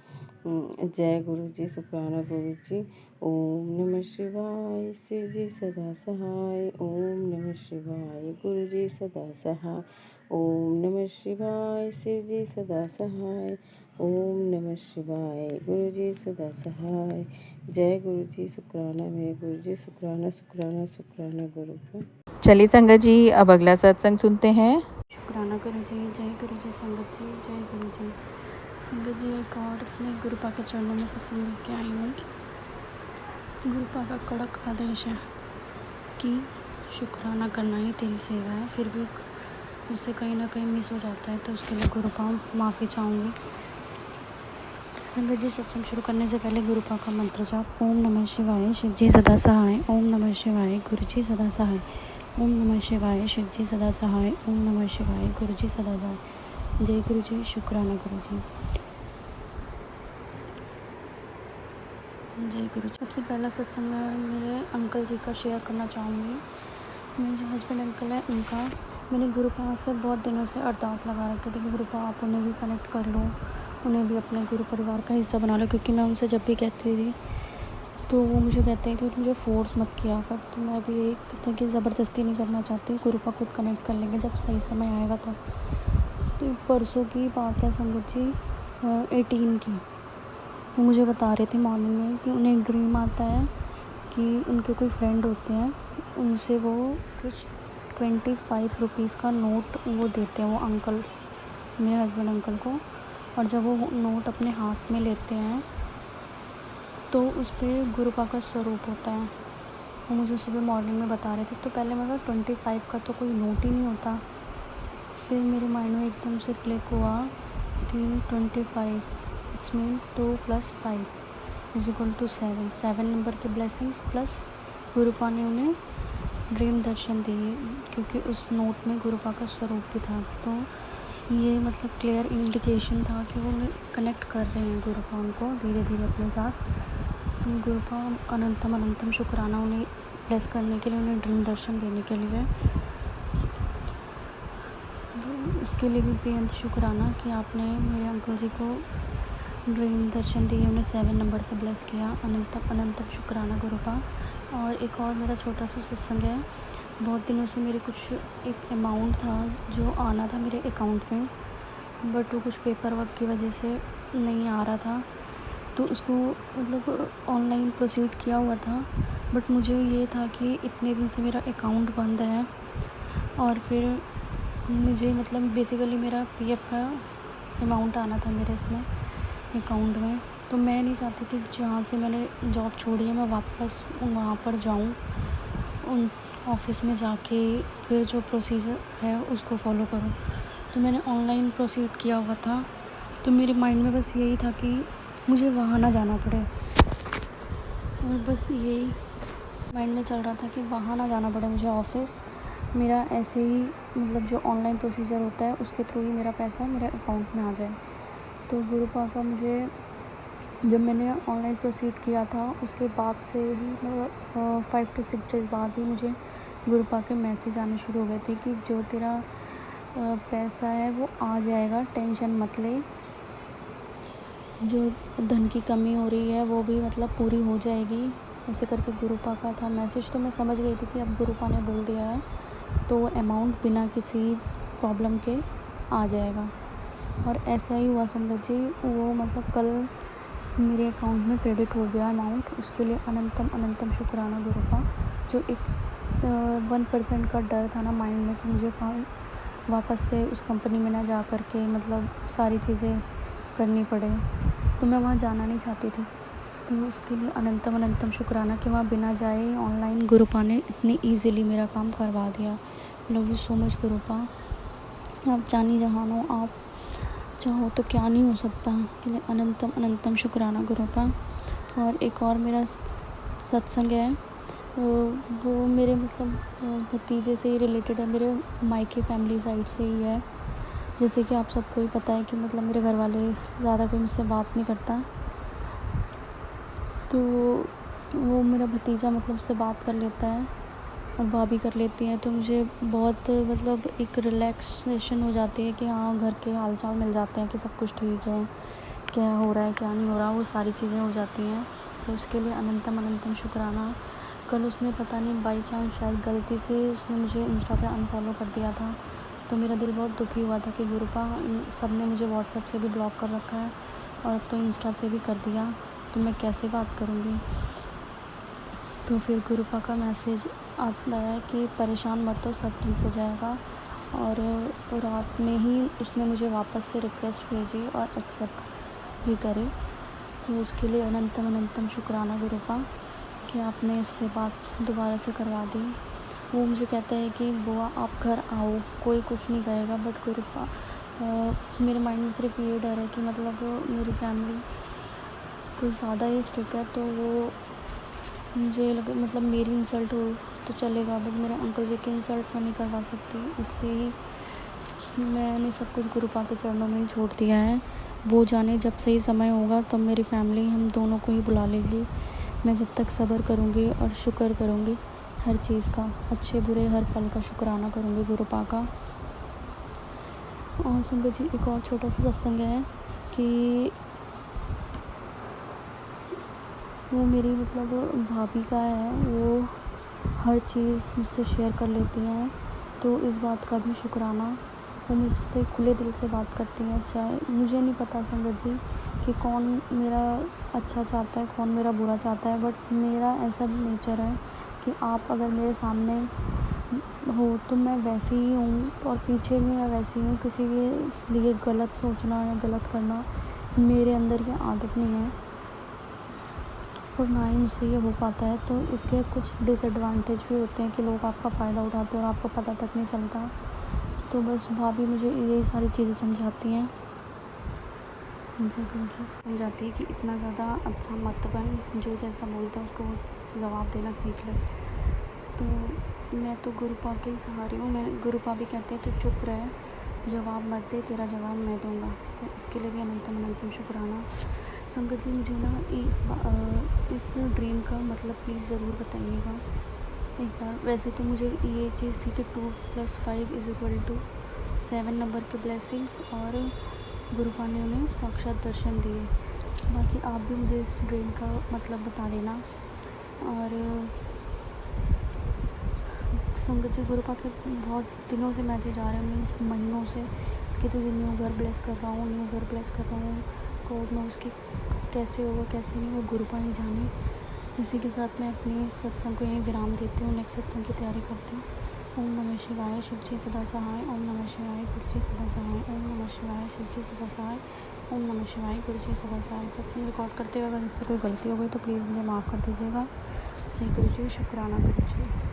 जय गुरुजी, शुक्राना गुरुजी। ओम नमः शिवाय, शिव जी सदा सहाय। ओम नमः शिवाय, गुरु जी सदा सहाय। ओम नमः शिवाय, शिव जी सदा सहाय। ओम नमः शिवाय, गुरु जी सदा सहाय। जय गुरु जी, शुक्राना मेरे गुरु जी, शुक्राना शुक्राना शुक्राना गुरु का।
चलिए संगत जी, अब अगला सत्संग सुनते हैं।
शुक्राना गुरु जी, जय गुरु जी। संगत जी, जय गुरु जी। संगत जी, एक और अपने गुरु पा के चरणों में सत्संग लेके आई हूँ। गुरु पा का कड़क आदेश है कि शुक्राना करना ही तेरी सेवा है, फिर भी उससे कहीं ना कहीं मिस हो जाता है, तो उसके लिए गुरु पा माफ़ी चाहूँगी। संगत जी, सत्संग शुरू करने से पहले गुरु पाक का मंत्र जाप। ओम नमः शिवाय, शिव जी सदा सहाय। ओम नमः शिवाय, गुरु जी सदा सहाय। ओम नमः शिवाय, शिव जी सदा सहाय। ओम नमः शिवाय, गुरु जी सदा सहाय। जय गुरु जी, शुक्राना गुरु जी। जय गुरु जी। सबसे पहला सत्संग मैं मेरे अंकल जी का शेयर करना चाहूँगी। मेरे जो हस्बैंड अंकल है उनका मैंने गुरु पाक से बहुत दिनों से अरदास लगा रखी थी कि गुरु पाक आप उन्हें भी कनेक्ट कर लो, उन्हें भी अपने गुरु परिवार का हिस्सा बना लो। क्योंकि मैं उनसे जब भी कहती थी तो वो मुझे कहते थे मुझे फोर्स मत किया कर। तो मैं भी यही था कि ज़बरदस्ती नहीं करना चाहती, गुरु पाक खुद कनेक्ट कर लेंगे जब सही समय आएगा तब। तो परसों की बात है संगत जी, 18 की। वो मुझे बता रहे थे मॉर्निंग में कि उन्हें एक ड्रीम आता है कि उनके कोई फ्रेंड होते हैं, उनसे वो कुछ 25 रुपीज़ का नोट वो देते हैं, वो अंकल, मेरे हस्बैंड अंकल को। और जब वो नोट अपने हाथ में लेते हैं तो उस पर गुरु पाक का स्वरूप होता है। वो मुझे सुबह मॉर्निंग में बता रहे थे। तो पहले मैं 25 का तो कोई नोट ही नहीं होता। फिर मेरे माइंड में एकदम से क्लिक हुआ कि 25 इट्स मीन 2 + 5 = 7। 7 नंबर के ब्लेसिंग्स प्लस गुरु पाक ने उन्हें ड्रीम दर्शन दिए, क्योंकि उस नोट में गुरु पाक का स्वरूप भी था। तो ये मतलब क्लियर इंडिकेशन था कि वो कनेक्ट कर रहे हैं गुरु पाक को धीरे धीरे अपने साथ। तो गुरु पाक अनंतम अनंतम शुक्राना उन्हें ब्लेस करने के लिए, उन्हें ड्रीम दर्शन देने के लिए। उसके लिए भी बेहद शुक्राना कि आपने मेरे अंकल जी को ड्रीम दर्शन दिए, उन्हें 7 नंबर से ब्लेस किया। अनंतम अनंतम शुक्राना गुरु पाक। और एक और मेरा छोटा सा सत्संग है। बहुत दिनों से मेरे कुछ एक अमाउंट था जो आना था मेरे अकाउंट में, बट वो कुछ पेपर वर्क की वजह से नहीं आ रहा था। तो उसको मतलब ऑनलाइन प्रोसीड किया हुआ था, बट मुझे ये था कि इतने दिन से मेरा अकाउंट बंद है। और फिर मुझे मतलब बेसिकली मेरा पीएफ का अमाउंट आना था मेरे इसमें अकाउंट में। तो मैं नहीं चाहती थी जहाँ से मैंने जॉब छोड़ी है मैं वापस वहाँ पर जाऊँ, उन ऑफिस में जाके फिर जो प्रोसीजर है उसको फॉलो करूँ। तो मैंने ऑनलाइन प्रोसीड किया हुआ था। तो मेरे माइंड में बस यही था कि मुझे वहाँ ना जाना पड़े, और बस यही माइंड में चल रहा था कि वहाँ ना जाना पड़े मुझे ऑफिस। मेरा ऐसे ही मतलब जो ऑनलाइन प्रोसीजर होता है उसके थ्रू ही मेरा पैसा मेरे अकाउंट में आ जाए। तो गुरु पाक का मुझे जब मैंने ऑनलाइन प्रोसीड किया था उसके बाद से ही मतलब 5 to 6 डेज़ बाद ही मुझे गुरु पाक के मैसेज आने शुरू हो गए थे कि जो तेरा पैसा है वो आ जाएगा, टेंशन मत ले। जो धन की कमी हो रही है वो भी मतलब पूरी हो जाएगी, ऐसे करके गुरु पाक का था मैसेज। तो मैं समझ गई थी कि अब गुरु पाक ने बोल दिया है तो अमाउंट बिना किसी प्रॉब्लम के आ जाएगा। और ऐसा ही हुआ संगत जी। वो मतलब कल मेरे अकाउंट में क्रेडिट हो गया अमाउंट। उसके लिए अनंतम अनंतम शुक्राना गुरु पाक। जो एक 1% का डर था ना माइंड में कि मुझे वापस से उस कंपनी में ना जा कर के मतलब सारी चीज़ें करनी पड़े, तो मैं वहाँ जाना नहीं चाहती थी। तो उसके लिए अनंतम अनंतम शुक्राना कि वहाँ बिना जाए ऑनलाइन गुरु पाक ने इतनी ईज़िली मेरा काम करवा दिया। लव यू सो मच गुरु पाक। आप जानी जहान हो, आप चाहो तो क्या नहीं हो सकता। इसके लिए अनंतम अनंतम शुक्राना गुरु पाक। और एक और मेरा सत्संग है, वो मेरे मतलब भतीजे से ही रिलेटेड है, मेरे मायके फैमिली साइड से ही है। जैसे कि आप सबको ही पता है कि मतलब मेरे घर वाले ज़्यादा कोई मुझसे बात नहीं करता, तो वो मेरा भतीजा मतलब से बात कर लेता है और भाभी कर लेती हैं। तो मुझे बहुत मतलब एक रिलैक्सेशन हो जाती है कि हाँ घर के हालचाल मिल जाते हैं कि सब कुछ ठीक है, क्या हो रहा है क्या नहीं हो रहा, वो सारी चीज़ें हो जाती हैं। तो उसके लिए अनंतम अनंतम शुक्राना। कल उसने पता नहीं बाई चांस शायद गलती से उसने मुझे इंस्टा पे अनफॉलो कर दिया था। तो मेरा दिल बहुत दुखी हुआ था कि गुरु पाक सब ने मुझे व्हाट्सएप से भी ब्लॉक कर रखा है और अब तो इंस्टा से भी कर दिया, तो मैं कैसे बात करूँगी। तो फिर गुरु पाक का मैसेज आता है कि परेशान मत हो, सब ठीक हो जाएगा। और तो रात में ही उसने मुझे वापस से रिक्वेस्ट भेजी और एक्सेप्ट भी करे। तो उसके लिए अनंतम अनंतम शुक्राना गुरु पाक कि आपने इससे बात दोबारा से करवा दी। वो मुझे कहता है कि बुआ आप घर आओ, कोई कुछ नहीं कहेगा, बट गुरु पाक मेरे माइंड में सिर्फ ये डर है कि मतलब मेरी फैमिली कुछ ज़्यादा ही स्ट्रिक्ट है, तो वो मुझे लगे मतलब मेरी इंसल्ट हो तो चलेगा, बट मेरे अंकल जी की इंसल्ट मैं नहीं करवा सकती, इसलिए ही मैंने सब कुछ गुरुपा के चरणों में ही छोड़ दिया है। वो जाने जब सही समय होगा तब मेरी फैमिली हम दोनों को ही बुला लेगी। मैं जब तक सब्र करूँगी और शुक्र करूँगी हर चीज़ का, अच्छे बुरे हर पल का शुक्राना करूँगी गुरुपा का। और संगत जी, एक और छोटा सा सत्संग है कि वो मेरी मतलब भाभी का है, वो हर चीज़ मुझसे शेयर कर लेती हैं, तो इस बात का भी शुक्राना। वो मुझसे खुले दिल से बात करती हैं, चाहे मुझे नहीं पता संगत जी कि कौन मेरा अच्छा चाहता है, कौन मेरा बुरा चाहता है, बट मेरा ऐसा नेचर है कि आप अगर मेरे सामने हो तो मैं वैसी ही हूँ, और पीछे भी मैं वैसी हूँ। किसी के लिए गलत सोचना या गलत करना मेरे अंदर की आदत नहीं है, और ना ही मुझसे ये हो पाता है। तो इसके कुछ डिसएडवांटेज भी होते हैं कि लोग आपका फ़ायदा उठाते हैं और आपको पता तक नहीं चलता। तो बस भाभी मुझे यही सारी चीज़ें समझाती हैं, समझाती है कि इतना ज़्यादा अच्छा मत बन, जो जैसा बोलता है उसको जवाब देना सीख ले। तो मैं तो गुरुपा के ही सहारे हूँ। मैं गुरुपा भी कहते हैं तो चुप रहे, जवाब मत दे, तेरा जवाब मैं दूँगा। तो इसके लिए भी अनंतम अनंतम शुक्राना। संगत जी, मुझे ना इस ड्रीम का मतलब प्लीज़ ज़रूर बताइएगा एक बार। वैसे तो मुझे ये चीज़ थी कि 2 + 5 = 7 नंबर के ब्लेसिंग्स, और गुरुपा ने उन्हें साक्षात दर्शन दिए। बाकी आप भी मुझे इस ड्रीम का मतलब बता देना। और संगत जी, गुरुपा के बहुत दिनों से मैसेज आ रहे हैं, महीनों से, कि तुझे न्यू घर ब्लेस कर रहा हूँ, न्यू घर ब्लेस कर रहा हूँ। गॉड नोज़ कि कैसे होगा कैसे नहीं, वो गुरुपा ही जाने। इसी के साथ मैं अपनी सत्संग को यहीं विराम देती हूँ, नेक्स्ट सत्संग की तैयारी करती हूँ। ओम नमः शिवाय, शिव जी सदा सहाय। ओम नमः शिवाय, गुरु जी सदा सहाय। ओम नमः शिवाय, शिव जी सदा सहाय। ओम नमः शिवाय, गुरु जी सदा सहाय। सत्संग रिकॉर्ड करते हुए अगर मुझसे कोई गलती हो गई तो प्लीज़ मुझे माफ़ कर दीजिएगा। जय गुरु जी, शुक्राना गुरु जी।